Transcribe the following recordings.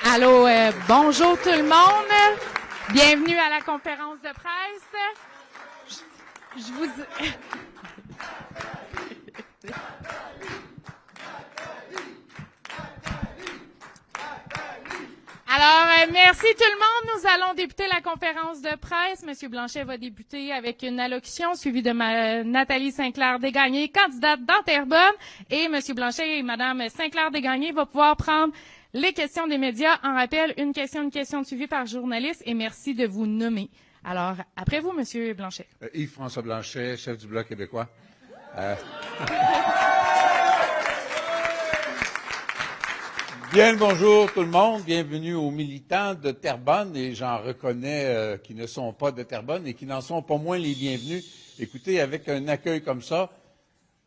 Allô, bonjour tout le monde. Bienvenue à la conférence de presse. Je vous... Alors, merci tout le monde. Nous allons débuter la conférence de presse. Monsieur Blanchet va débuter avec une allocution suivie de Nathalie Sinclair-Desgagnés, candidate dans Terrebonne. Et Monsieur Blanchet et Madame Sinclair-Desgagnés vont pouvoir prendre les questions des médias. En rappel, une question suivie par journaliste. Et merci de vous nommer. Alors, après vous, Monsieur Blanchet. Yves-François Blanchet, chef du Bloc québécois. Bien le bonjour tout le monde, bienvenue aux militants de Terrebonne et j'en reconnais qui ne sont pas de Terrebonne et qui n'en sont pas moins les bienvenus. Écoutez, avec un accueil comme ça,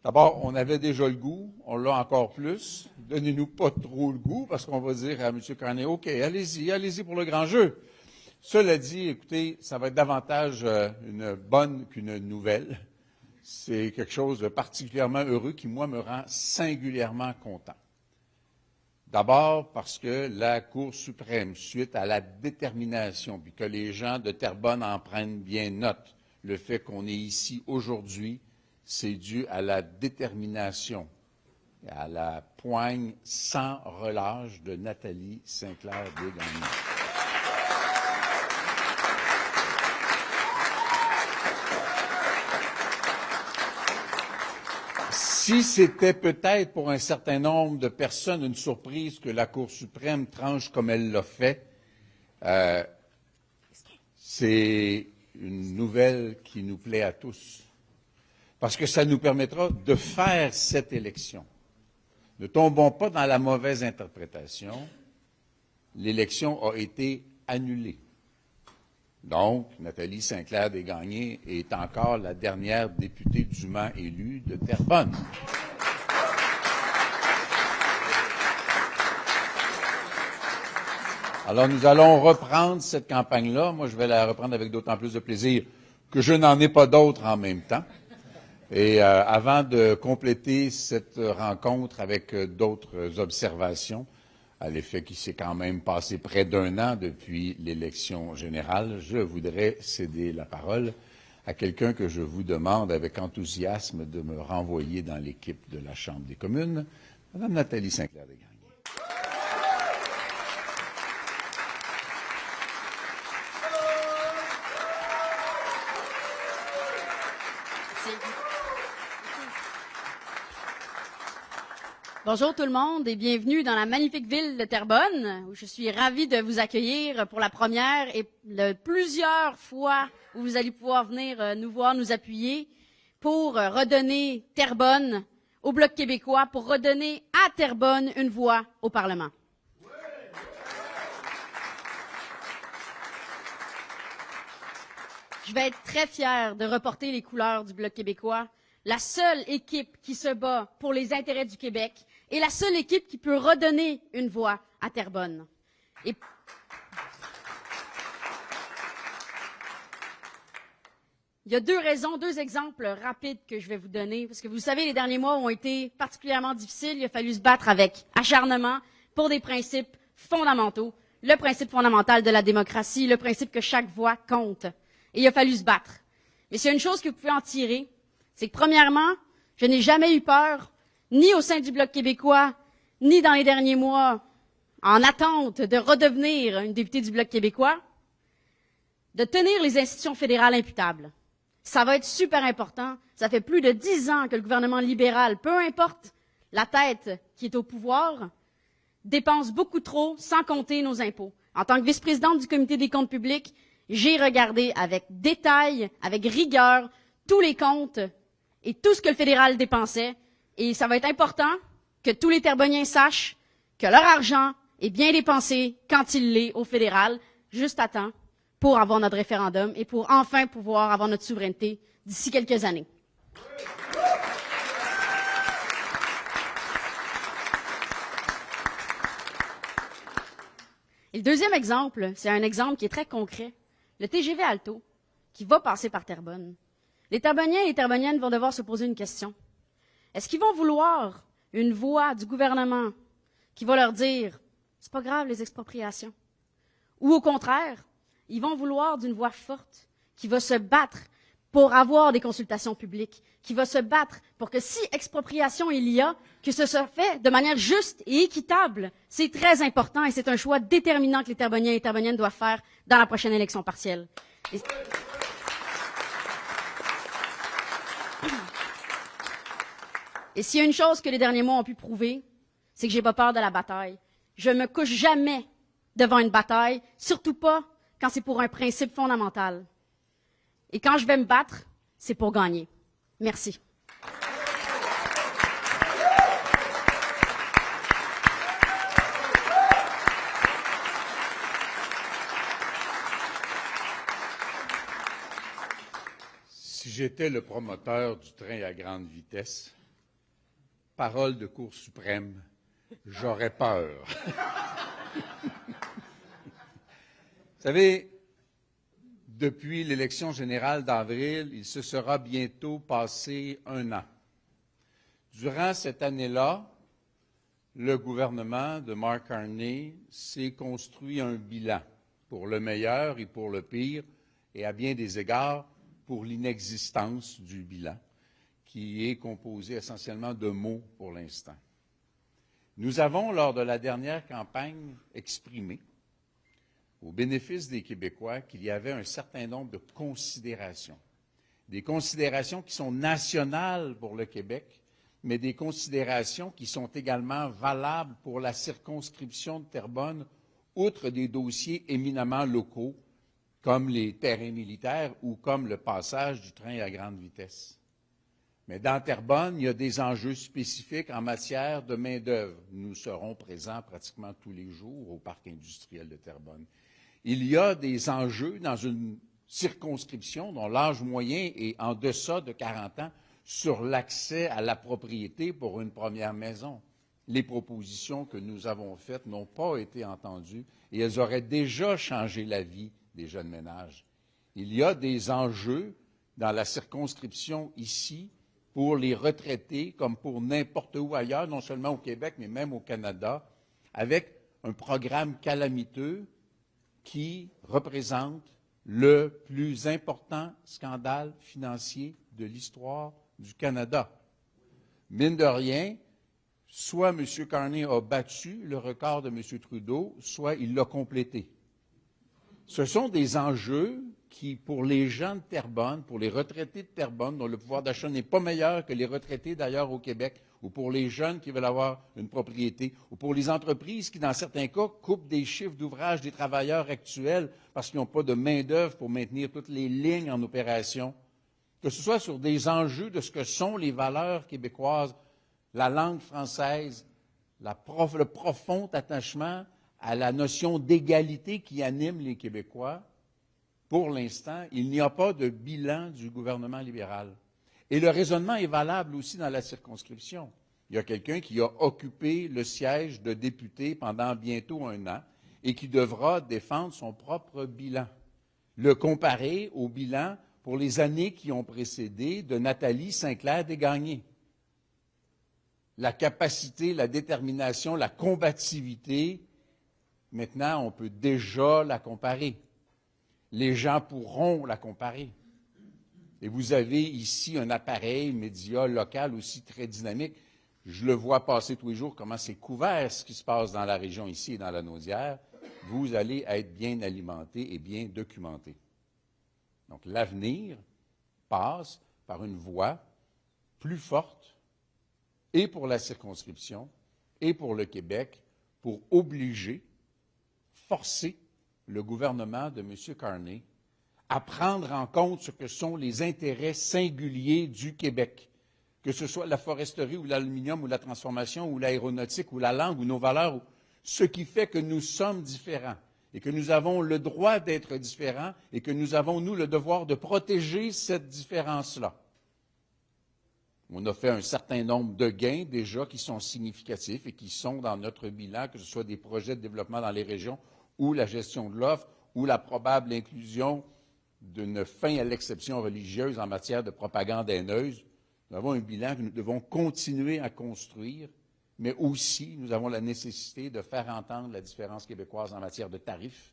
d'abord on avait déjà le goût, on l'a encore plus. Donnez-nous pas trop le goût parce qu'on va dire à M. Carnet, OK, allez-y pour le grand jeu. Cela dit, écoutez, ça va être davantage une bonne qu'une nouvelle. C'est quelque chose de particulièrement heureux qui, moi, me rend singulièrement content. D'abord parce que la Cour suprême, suite à la détermination, puis que les gens de Terrebonne en prennent bien note, le fait qu'on est ici aujourd'hui, c'est dû à la détermination, à la poigne sans relâche de Nathalie Sinclair-Desgagnés. Si c'était peut-être pour un certain nombre de personnes une surprise que la Cour suprême tranche comme elle l'a fait, c'est une nouvelle qui nous plaît à tous. Parce que ça nous permettra de faire cette élection. Ne tombons pas dans la mauvaise interprétation. L'élection a été annulée. Donc, Nathalie Sinclair-Desgagnés est encore la dernière députée dûment élue de Terrebonne. Alors, nous allons reprendre cette campagne-là. Moi, je vais la reprendre avec d'autant plus de plaisir que je n'en ai pas d'autres en même temps. Et avant de compléter cette rencontre avec d'autres observations, à l'effet qu'il s'est quand même passé près d'un an depuis l'élection générale, je voudrais céder la parole à quelqu'un que je vous demande avec enthousiasme de me renvoyer dans l'équipe de la Chambre des communes, Mme Nathalie Sinclair-Desgagnés. Bonjour tout le monde et bienvenue dans la magnifique ville de Terrebonne, où je suis ravie de vous accueillir pour la première et plusieurs fois où vous allez pouvoir venir nous voir, nous appuyer pour redonner Terrebonne au Bloc québécois, pour redonner à Terrebonne une voix au Parlement. Je vais être très fière de reporter les couleurs du Bloc québécois, la seule équipe qui se bat pour les intérêts du Québec et la seule équipe qui peut redonner une voix à Terrebonne. Et il y a deux exemples rapides que je vais vous donner, parce que vous savez, les derniers mois ont été particulièrement difficiles. Il a fallu se battre avec acharnement pour des principes fondamentaux, le principe fondamental de la démocratie, le principe que chaque voix compte. Et il a fallu se battre. Mais s'il y a une chose que vous pouvez en tirer, c'est que premièrement, je n'ai jamais eu peur, ni au sein du Bloc québécois, ni dans les derniers mois, en attente de redevenir une députée du Bloc québécois, de tenir les institutions fédérales imputables. Ça va être super important. Ça fait plus de 10 ans que le gouvernement libéral, peu importe la tête qui est au pouvoir, dépense beaucoup trop sans compter nos impôts. En tant que vice-présidente du Comité des comptes publics, j'ai regardé avec détail, avec rigueur, tous les comptes et tout ce que le fédéral dépensait. Et ça va être important que tous les Terrebonniens sachent que leur argent est bien dépensé quand il l'est au fédéral, juste à temps pour avoir notre référendum et pour enfin pouvoir avoir notre souveraineté d'ici quelques années. Et le deuxième exemple, c'est un exemple qui est très concret. Le TGV Alto, qui va passer par Terrebonne. Les Terrebonniens et les Terrebonniennes vont devoir se poser une question. Est-ce qu'ils vont vouloir une voix du gouvernement qui va leur dire C'est pas grave, les expropriations. Ou au contraire, ils vont vouloir d'une voix forte qui va se battre pour avoir des consultations publiques, qui va se battre pour que si expropriation il y a, que ce soit fait de manière juste et équitable. C'est très important et c'est un choix déterminant que les Terrebonniens et Terrebonniennes doivent faire dans la prochaine élection partielle. Et s'il y a une chose que les derniers mois ont pu prouver, c'est que j'ai pas peur de la bataille. Je me couche jamais devant une bataille, surtout pas quand c'est pour un principe fondamental. Et quand je vais me battre, c'est pour gagner. Merci. Si j'étais le promoteur du train à grande vitesse, parole de Cour suprême, j'aurais peur. Vous savez, depuis l'élection générale d'avril, il se sera bientôt passé 1 an. Durant cette année-là, le gouvernement de Mark Carney s'est construit un bilan pour le meilleur et pour le pire, et à bien des égards, pour l'inexistence du bilan, qui est composé essentiellement de mots pour l'instant. Nous avons, lors de la dernière campagne, exprimé, au bénéfice des Québécois, qu'il y avait un certain nombre de considérations. Des considérations qui sont nationales pour le Québec, mais des considérations qui sont également valables pour la circonscription de Terrebonne, outre des dossiers éminemment locaux, comme les terrains militaires ou comme le passage du train à grande vitesse. Mais dans Terrebonne, il y a des enjeux spécifiques en matière de main-d'œuvre. Nous serons présents pratiquement tous les jours au parc industriel de Terrebonne. Il y a des enjeux dans une circonscription dont l'âge moyen est en deçà de 40 ans sur l'accès à la propriété pour une première maison. Les propositions que nous avons faites n'ont pas été entendues et elles auraient déjà changé la vie des jeunes ménages. Il y a des enjeux dans la circonscription ici pour les retraités comme pour n'importe où ailleurs, non seulement au Québec, mais même au Canada, avec un programme calamiteux qui représente le plus important scandale financier de l'histoire du Canada. Mine de rien, soit M. Carney a battu le record de M. Trudeau, soit il l'a complété. Ce sont des enjeux qui, pour les gens de Terrebonne, pour les retraités de Terrebonne, dont le pouvoir d'achat n'est pas meilleur que les retraités d'ailleurs au Québec, ou pour les jeunes qui veulent avoir une propriété, ou pour les entreprises qui, dans certains cas, coupent des chiffres d'ouvrage des travailleurs actuels parce qu'ils n'ont pas de main-d'œuvre pour maintenir toutes les lignes en opération, que ce soit sur des enjeux de ce que sont les valeurs québécoises, la langue française, le profond attachement à la notion d'égalité qui anime les Québécois. Pour l'instant, il n'y a pas de bilan du gouvernement libéral. Et le raisonnement est valable aussi dans la circonscription. Il y a quelqu'un qui a occupé le siège de député pendant bientôt 1 an et qui devra défendre son propre bilan, le comparer au bilan pour les années qui ont précédé de Nathalie Sinclair-Desgagnés. La capacité, la détermination, la combativité, maintenant, on peut déjà la comparer. Les gens pourront la comparer. Et vous avez ici un appareil média local aussi très dynamique. Je le vois passer tous les jours, comment c'est couvert ce qui se passe dans la région ici et dans la Naudière. Vous allez être bien alimenté et bien documenté. Donc l'avenir passe par une voie plus forte et pour la circonscription et pour le Québec pour obliger, forcer le gouvernement de M. Carney à prendre en compte ce que sont les intérêts singuliers du Québec, que ce soit la foresterie ou l'aluminium ou la transformation ou l'aéronautique ou la langue ou nos valeurs, ce qui fait que nous sommes différents et que nous avons le droit d'être différents et que nous avons, nous, le devoir de protéger cette différence-là. On a fait un certain nombre de gains déjà qui sont significatifs et qui sont dans notre bilan, que ce soit des projets de développement dans les régions ou la gestion de l'offre ou la probable inclusion d'une fin à l'exception religieuse en matière de propagande haineuse. Nous avons un bilan que nous devons continuer à construire mais aussi nous avons la nécessité de faire entendre la différence québécoise en matière de tarifs,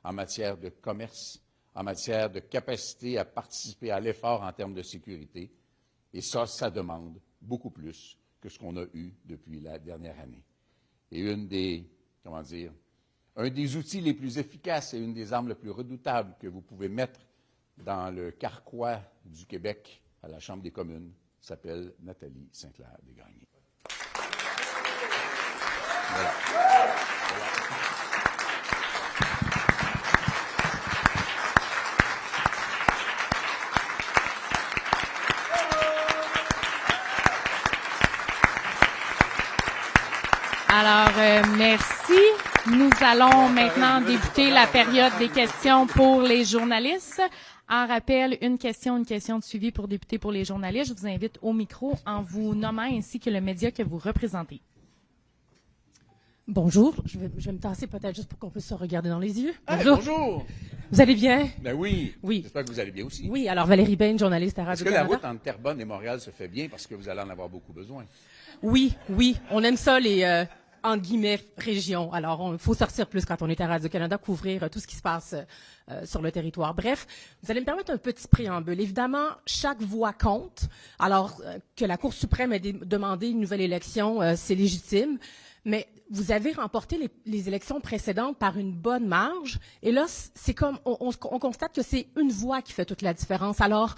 en matière de commerce, en matière de capacité à participer à l'effort en termes de sécurité. Et ça demande beaucoup plus que ce qu'on a eu depuis la dernière année. Et un des outils les plus efficaces et une des armes les plus redoutables que vous pouvez mettre dans le carquois du Québec à la Chambre des communes s'appelle Nathalie Sinclair-Desgagnés. Voilà. Alors, merci. Nous allons maintenant débuter la période des questions pour les journalistes. En rappel, une question de suivi pour débuter pour les journalistes. Je vous invite au micro en vous nommant ainsi que le média que vous représentez. Bonjour, je vais me tasser peut-être juste pour qu'on puisse se regarder dans les yeux. Bonjour. Bonjour. Vous allez bien? Ben oui. Oui. J'espère que vous allez bien aussi. Oui, alors Valérie Bain, journaliste à Radio-Canada. Est-ce que la route entre Terrebonne et Montréal se fait bien parce que vous allez en avoir beaucoup besoin? Oui, on aime ça les entre guillemets régions. Alors, il faut sortir plus quand on est à Radio-Canada, couvrir tout ce qui se passe sur le territoire. Bref, vous allez me permettre un petit préambule. Évidemment, chaque voix compte. Alors, que la Cour suprême ait demandé une nouvelle élection, c'est légitime. Mais vous avez remporté les élections précédentes par une bonne marge. Et là, c'est comme, on constate que c'est une voix qui fait toute la différence. Alors,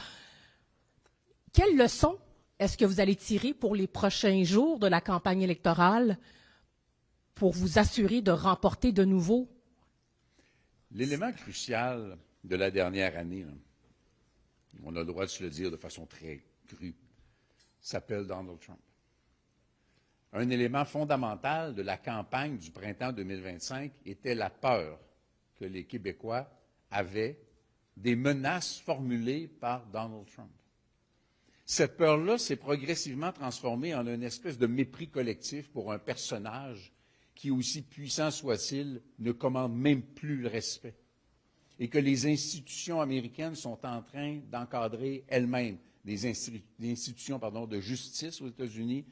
quelle leçon est-ce que vous allez tirer pour les prochains jours de la campagne électorale pour vous assurer de remporter de nouveau? L'élément crucial de la dernière année, là, on a le droit de se le dire de façon très crue, s'appelle Donald Trump. Un élément fondamental de la campagne du printemps 2025 était la peur que les Québécois avaient des menaces formulées par Donald Trump. Cette peur-là s'est progressivement transformée en une espèce de mépris collectif pour un personnage qui, aussi puissant soit-il, ne commande même plus le respect. Et que les institutions américaines sont en train d'encadrer elles-mêmes des institutions de justice aux États-Unis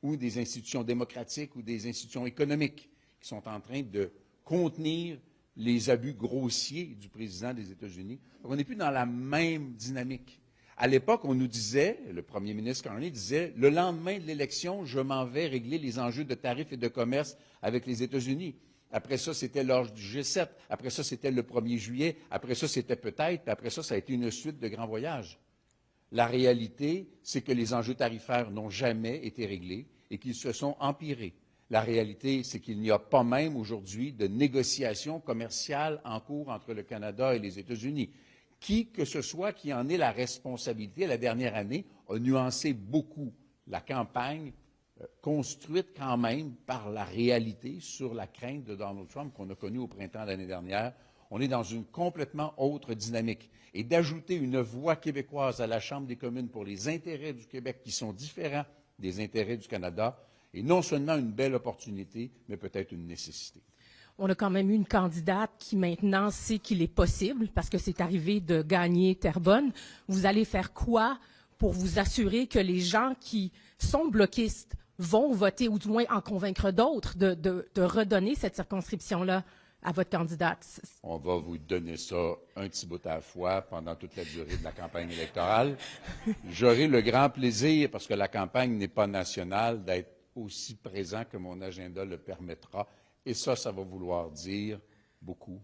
ou des institutions démocratiques ou des institutions économiques qui sont en train de contenir les abus grossiers du président des États-Unis. Donc, on n'est plus dans la même dynamique. À l'époque, on nous disait, le premier ministre Carney disait, le lendemain de l'élection, je m'en vais régler les enjeux de tarifs et de commerce avec les États-Unis. Après ça, c'était lors du G7. Après ça, c'était le 1er juillet. Après ça, c'était peut-être. Puis après ça, ça a été une suite de grands voyages. La réalité, c'est que les enjeux tarifaires n'ont jamais été réglés et qu'ils se sont empirés. La réalité, c'est qu'il n'y a pas même aujourd'hui de négociations commerciales en cours entre le Canada et les États-Unis. Qui que ce soit qui en ait la responsabilité, la dernière année, a nuancé beaucoup la campagne construite quand même par la réalité sur la crainte de Donald Trump qu'on a connue au printemps de l'année dernière. On est dans une complètement autre dynamique. Et d'ajouter une voix québécoise à la Chambre des communes pour les intérêts du Québec qui sont différents des intérêts du Canada est non seulement une belle opportunité, mais peut-être une nécessité. On a quand même eu une candidate qui maintenant sait qu'il est possible, parce que c'est arrivé de gagner Terrebonne. Vous allez faire quoi pour vous assurer que les gens qui sont bloquistes vont voter, ou du moins en convaincre d'autres, de redonner cette circonscription-là à votre candidate? On va vous donner ça un petit bout à la fois pendant toute la durée de la campagne électorale. J'aurai le grand plaisir, parce que la campagne n'est pas nationale, d'être aussi présent que mon agenda le permettra. Et ça va vouloir dire beaucoup,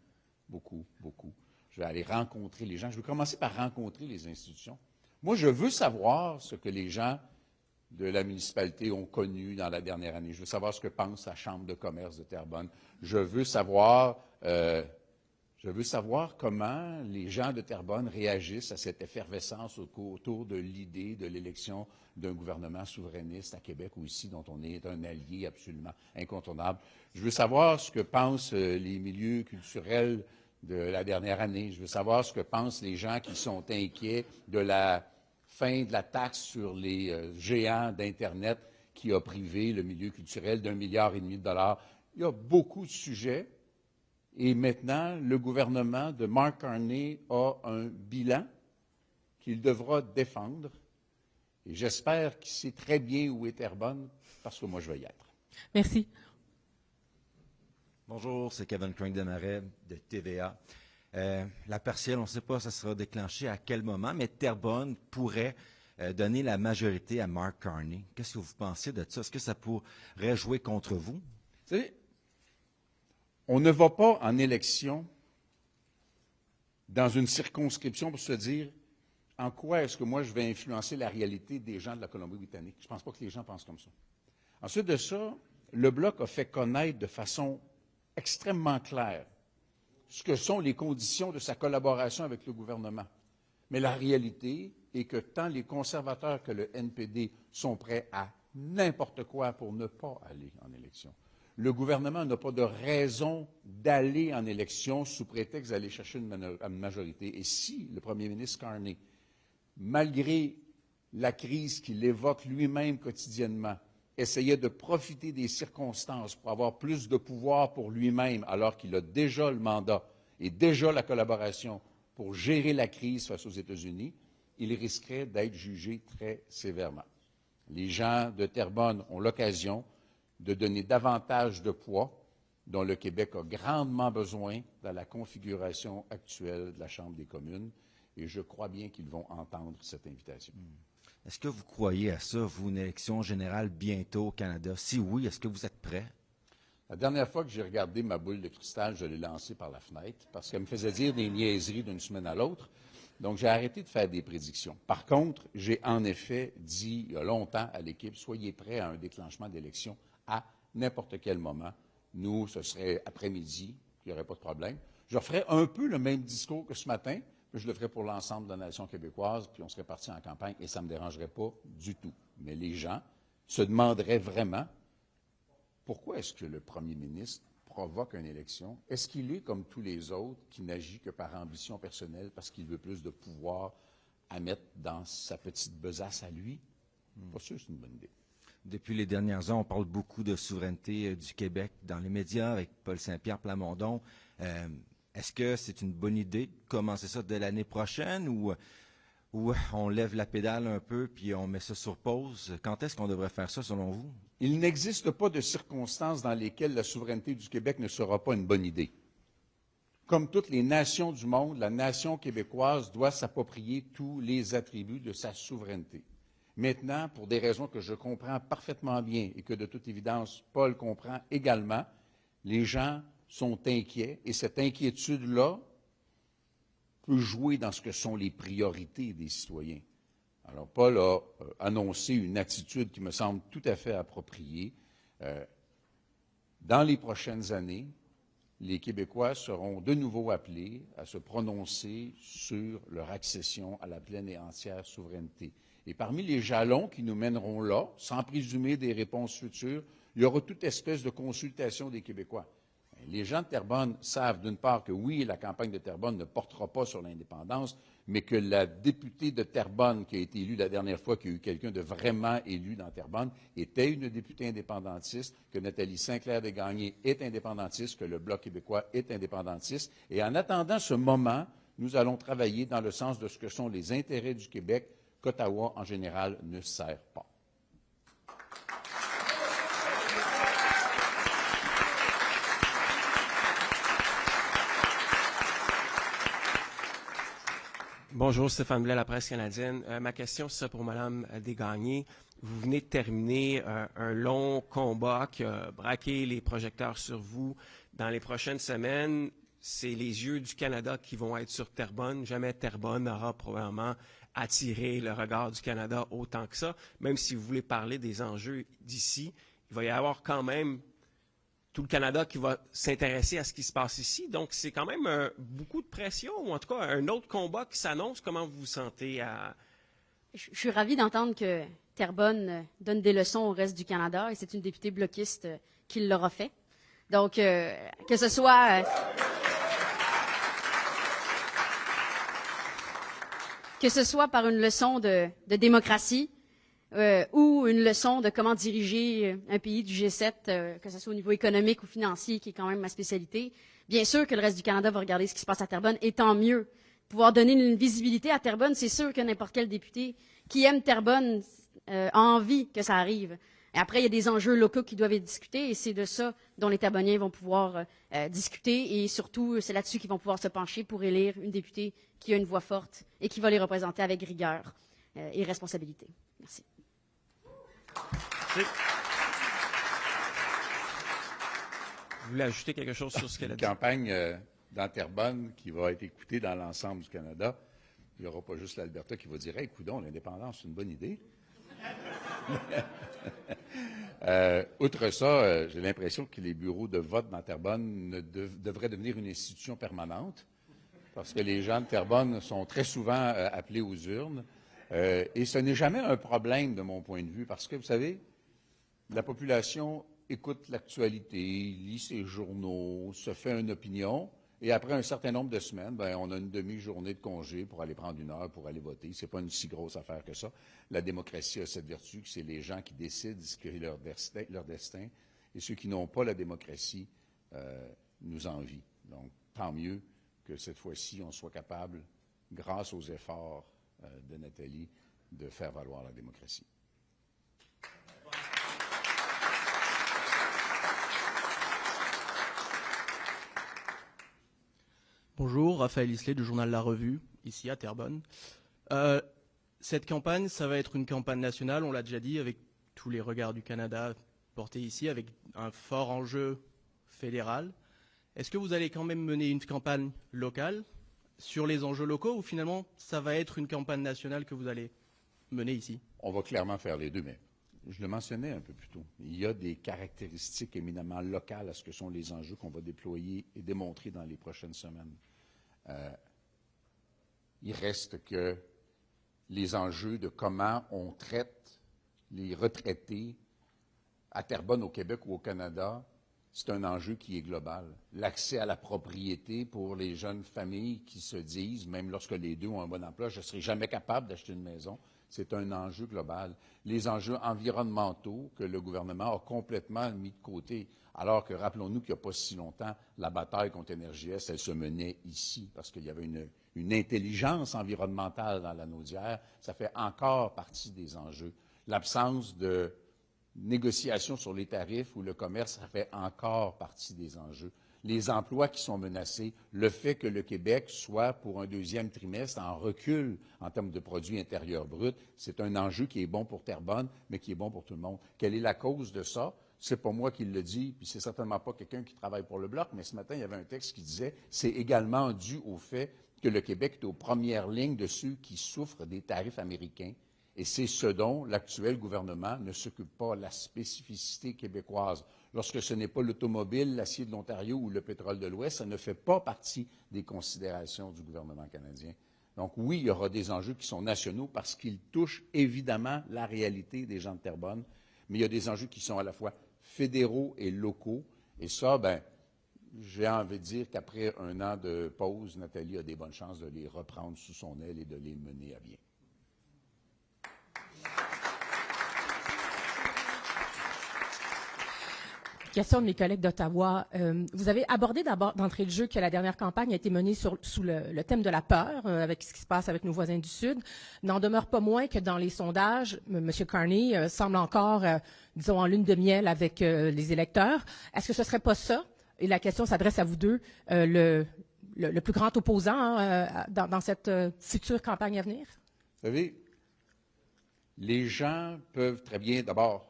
beaucoup, beaucoup. Je vais aller rencontrer les gens. Je vais commencer par rencontrer les institutions. Moi, je veux savoir ce que les gens de la municipalité ont connu dans la dernière année. Je veux savoir ce que pense la Chambre de commerce de Terrebonne. Je veux savoir comment les gens de Terrebonne réagissent à cette effervescence autour de l'idée de l'élection d'un gouvernement souverainiste à Québec ou ici, dont on est un allié absolument incontournable. Je veux savoir ce que pensent les milieux culturels de la dernière année. Je veux savoir ce que pensent les gens qui sont inquiets de la fin de la taxe sur les géants d'Internet qui a privé le milieu culturel d'1,5 milliard de dollars. Il y a beaucoup de sujets. Et maintenant, le gouvernement de Mark Carney a un bilan qu'il devra défendre. Et j'espère qu'il sait très bien où est Terrebonne, parce que moi, je vais y être. Merci. Bonjour, c'est Kevin Crank Desmarais de TVA. La partielle, on ne sait pas ça sera déclenché à quel moment, mais Terrebonne pourrait donner la majorité à Mark Carney. Qu'est-ce que vous pensez de ça? Est-ce que ça pourrait jouer contre vous? Vous savez, on ne va pas en élection dans une circonscription pour se dire en quoi est-ce que moi je vais influencer la réalité des gens de la Colombie-Britannique. Je ne pense pas que les gens pensent comme ça. Ensuite de ça, le Bloc a fait connaître de façon extrêmement claire ce que sont les conditions de sa collaboration avec le gouvernement. Mais la réalité est que tant les conservateurs que le NPD sont prêts à n'importe quoi pour ne pas aller en élection. Le gouvernement n'a pas de raison d'aller en élection sous prétexte d'aller chercher une majorité. Et si le premier ministre Carney, malgré la crise qu'il évoque lui-même quotidiennement, essayait de profiter des circonstances pour avoir plus de pouvoir pour lui-même, alors qu'il a déjà le mandat et déjà la collaboration pour gérer la crise face aux États-Unis, il risquerait d'être jugé très sévèrement. Les gens de Terrebonne ont l'occasion de donner davantage de poids dont le Québec a grandement besoin dans la configuration actuelle de la Chambre des communes, et je crois bien qu'ils vont entendre cette invitation. Est-ce que vous croyez à ça, vous, une élection générale bientôt au Canada? Si oui, est-ce que vous êtes prêt? La dernière fois que j'ai regardé ma boule de cristal, je l'ai lancée par la fenêtre parce qu'elle me faisait dire des niaiseries d'une semaine à l'autre. Donc, j'ai arrêté de faire des prédictions. Par contre, j'ai en effet dit il y a longtemps à l'équipe, soyez prêts à un déclenchement d'élection à n'importe quel moment. Nous, ce serait après-midi, il n'y aurait pas de problème. Je ferais un peu le même discours que ce matin, mais je le ferais pour l'ensemble de la nation québécoise, puis on serait parti en campagne et ça ne me dérangerait pas du tout. Mais les gens se demanderaient vraiment pourquoi est-ce que le premier ministre provoque une élection? Est-ce qu'il est comme tous les autres qui n'agit que par ambition personnelle parce qu'il veut plus de pouvoir à mettre dans sa petite besace à lui? Pas sûr que c'est une bonne idée. Depuis les dernières heures, on parle beaucoup de souveraineté du Québec dans les médias avec Paul Saint-Pierre Plamondon. Est-ce que c'est une bonne idée de commencer ça dès l'année prochaine ou on lève la pédale un peu puis on met ça sur pause? Quand est-ce qu'on devrait faire ça selon vous? Il n'existe pas de circonstances dans lesquelles la souveraineté du Québec ne sera pas une bonne idée. Comme toutes les nations du monde, la nation québécoise doit s'approprier tous les attributs de sa souveraineté. Maintenant, pour des raisons que je comprends parfaitement bien et que de toute évidence Paul comprend également, les gens sont inquiets et cette inquiétude-là peut jouer dans ce que sont les priorités des citoyens. Alors, Paul a annoncé une attitude qui me semble tout à fait appropriée. Dans les prochaines années, les Québécois seront de nouveau appelés à se prononcer sur leur accession à la pleine et entière souveraineté. Et parmi les jalons qui nous mèneront là, sans présumer des réponses futures, il y aura toute espèce de consultation des Québécois. Les gens de Terrebonne savent d'une part que oui, la campagne de Terrebonne ne portera pas sur l'indépendance, mais que la députée de Terrebonne qui a été élue la dernière fois, qu'il y a eu quelqu'un de vraiment élu dans Terrebonne, était une députée indépendantiste, que Nathalie Sinclair-Desgagnés est indépendantiste, que le Bloc québécois est indépendantiste. Et en attendant ce moment, nous allons travailler dans le sens de ce que sont les intérêts du Québec qu'Ottawa, en général, ne sert pas. Bonjour, Stéphane Blais, la presse canadienne. Ma question, c'est pour Mme Desgagnés. Vous venez de terminer un long combat qui a braqué les projecteurs sur vous. Dans les prochaines semaines, c'est les yeux du Canada qui vont être sur Terrebonne. Jamais Terrebonne n'aura probablement attiré le regard du Canada autant que ça. Même si vous voulez parler des enjeux d'ici, il va y avoir quand même tout le Canada qui va s'intéresser à ce qui se passe ici. Donc, c'est quand même beaucoup de pression, ou en tout cas un autre combat qui s'annonce. Comment vous vous sentez à... Je suis ravie d'entendre que Terrebonne donne des leçons au reste du Canada, et c'est une députée bloquiste qui l'aura fait. Donc, que ce soit... que ce soit par une leçon de démocratie, ou une leçon de comment diriger un pays du G7, que ce soit au niveau économique ou financier, qui est quand même ma spécialité. Bien sûr que le reste du Canada va regarder ce qui se passe à Terrebonne, et tant mieux. Pouvoir donner une visibilité à Terrebonne, c'est sûr que n'importe quel député qui aime Terrebonne a envie que ça arrive. Et après, il y a des enjeux locaux qui doivent être discutés et c'est de ça dont les Terboniens vont pouvoir discuter et surtout, c'est là-dessus qu'ils vont pouvoir se pencher pour élire une députée qui a une voix forte et qui va les représenter avec rigueur et responsabilité. Merci. Merci. Vous voulez ajouter quelque chose sur ce qu'elle a Une dit? campagne dans Terrebonne qui va être écoutée dans l'ensemble du Canada. Il n'y aura pas juste l'Alberta qui va dire « Hey, coudonc, l'indépendance, c'est une bonne idée. » Outre ça, j'ai l'impression que les bureaux de vote dans Terrebonne devraient devenir une institution permanente parce que les gens de Terrebonne sont très souvent appelés aux urnes. Et ce n'est jamais un problème de mon point de vue parce que, vous savez, la population écoute l'actualité, lit ses journaux, se fait une opinion, et après un certain nombre de semaines, ben, on a une demi-journée de congé pour aller prendre une heure pour aller voter. Ce n'est pas une si grosse affaire que ça. La démocratie a cette vertu que c'est les gens qui décident ce qui est leur destin, et ceux qui n'ont pas la démocratie nous envient. Donc, tant mieux que cette fois-ci, on soit capable, grâce aux efforts de Nathalie, de faire valoir la démocratie. Bonjour, Raphaël Isley du journal La Revue, ici à Terrebonne. Cette campagne, ça va être une campagne nationale, on l'a déjà dit, avec tous les regards du Canada portés ici, avec un fort enjeu fédéral. Est-ce que vous allez quand même mener une campagne locale sur les enjeux locaux ou finalement ça va être une campagne nationale que vous allez mener ici? On va clairement faire les deux, mais je le mentionnais un peu plus tôt. Il y a des caractéristiques éminemment locales à ce que sont les enjeux qu'on va déployer et démontrer dans les prochaines semaines. Il reste que les enjeux de comment on traite les retraités à Terrebonne, au Québec ou au Canada, c'est un enjeu qui est global. L'accès à la propriété pour les jeunes familles qui se disent, même lorsque les deux ont un bon emploi, je ne serai jamais capable d'acheter une maison. C'est un enjeu global. Les enjeux environnementaux que le gouvernement a complètement mis de côté, alors que, rappelons-nous qu'il n'y a pas si longtemps, la bataille contre Énergie-Est, elle se menait ici, parce qu'il y avait une intelligence environnementale dans la Naudière. Ça fait encore partie des enjeux. L'absence de négociations sur les tarifs ou le commerce, ça fait encore partie des enjeux. Les emplois qui sont menacés, le fait que le Québec soit, pour un deuxième trimestre, en recul en termes de produits intérieurs bruts, c'est un enjeu qui est bon pour Terrebonne, mais qui est bon pour tout le monde. Quelle est la cause de ça? C'est pas moi qui le dis, puis c'est certainement pas quelqu'un qui travaille pour le Bloc, mais ce matin, il y avait un texte qui disait c'est également dû au fait que le Québec est aux premières lignes de ceux qui souffrent des tarifs américains. Et c'est ce dont l'actuel gouvernement ne s'occupe pas, la spécificité québécoise. Lorsque ce n'est pas l'automobile, l'acier de l'Ontario ou le pétrole de l'Ouest, ça ne fait pas partie des considérations du gouvernement canadien. Donc oui, il y aura des enjeux qui sont nationaux parce qu'ils touchent évidemment la réalité des gens de Terrebonne, mais il y a des enjeux qui sont à la fois fédéraux et locaux. Et ça, ben, j'ai envie de dire qu'après un an de pause, Nathalie a des bonnes chances de les reprendre sous son aile et de les mener à bien. Question de mes collègues d'Ottawa. Vous avez abordé d'entrée de jeu que la dernière campagne a été menée sous le thème de la peur, avec ce qui se passe avec nos voisins du Sud. N'en demeure pas moins que dans les sondages, M. Carney semble encore, disons, en lune de miel avec les électeurs. Est-ce que ce serait pas ça? Et la question s'adresse à vous deux, le plus grand opposant dans cette future campagne à venir? Vous savez, les gens peuvent très bien, d'abord,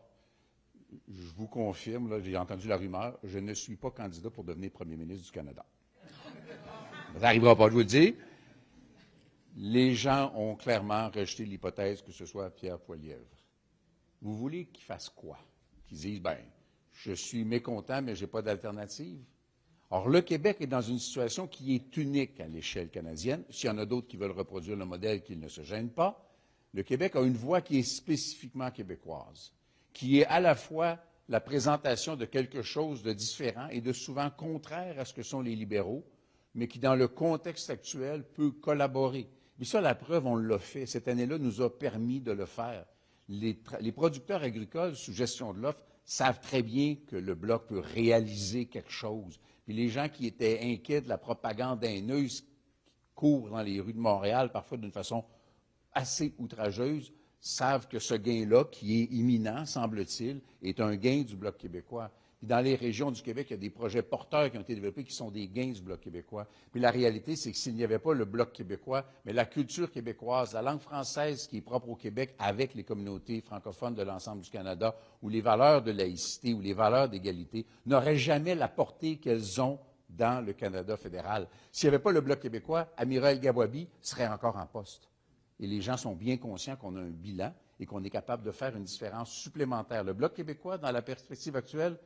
je vous confirme, là, j'ai entendu la rumeur, je ne suis pas candidat pour devenir premier ministre du Canada. Ça n'arrivera pas, je vous le dis. Les gens ont clairement rejeté l'hypothèse que ce soit Pierre Poilievre. Vous voulez qu'ils fassent quoi? Qu'ils disent, ben, je suis mécontent, mais je n'ai pas d'alternative. Or, le Québec est dans une situation qui est unique à l'échelle canadienne. S'il y en a d'autres qui veulent reproduire le modèle, qu'ils ne se gênent pas. Le Québec a une voix qui est spécifiquement québécoise, qui est à la fois la présentation de quelque chose de différent et de souvent contraire à ce que sont les libéraux, mais qui, dans le contexte actuel, peut collaborer. Mais ça, la preuve, on l'a fait. Cette année-là nous a permis de le faire. Les producteurs agricoles, sous gestion de l'offre, savent très bien que le Bloc peut réaliser quelque chose. Puis les gens qui étaient inquiets de la propagande haineuse qui court dans les rues de Montréal, parfois d'une façon assez outrageuse, savent que ce gain-là, qui est imminent, semble-t-il, est un gain du Bloc québécois. Puis dans les régions du Québec, il y a des projets porteurs qui ont été développés qui sont des gains du Bloc québécois. Puis la réalité, c'est que s'il n'y avait pas le Bloc québécois, mais la culture québécoise, la langue française qui est propre au Québec avec les communautés francophones de l'ensemble du Canada, ou les valeurs de laïcité, ou les valeurs d'égalité, n'auraient jamais la portée qu'elles ont dans le Canada fédéral. S'il n'y avait pas le Bloc québécois, Amira El-Gawabi serait encore en poste. Et les gens sont bien conscients qu'on a un bilan et qu'on est capable de faire une différence supplémentaire. Le Bloc québécois, dans la perspective actuelle,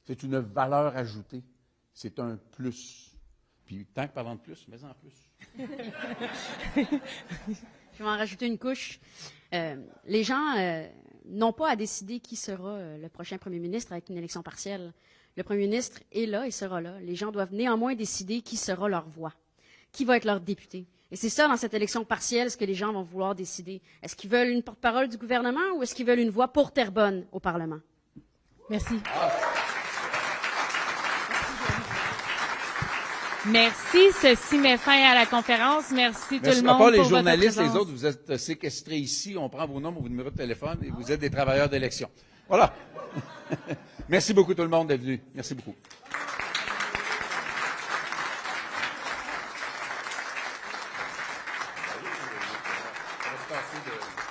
c'est une valeur ajoutée. C'est un plus. Puis, tant que parlant de plus, mais en plus. Je vais en rajouter une couche. Les gens n'ont pas à décider qui sera le prochain premier ministre avec une élection partielle. Le premier ministre est là et sera là. Les gens doivent néanmoins décider qui sera leur voix, qui va être leur député. Et c'est ça, dans cette élection partielle, ce que les gens vont vouloir décider. Est-ce qu'ils veulent une porte-parole du gouvernement ou est-ce qu'ils veulent une voix pour Terrebonne au Parlement? Merci. Merci. Ceci met fin à la conférence. Merci tout le À monde part les pour journalistes, votre les présence. autres, vous êtes séquestrés ici. On prend vos noms, vos numéros de téléphone et vous êtes des travailleurs d'élection. Voilà. Merci beaucoup tout le monde d'être venu. Merci beaucoup. On va se passer de...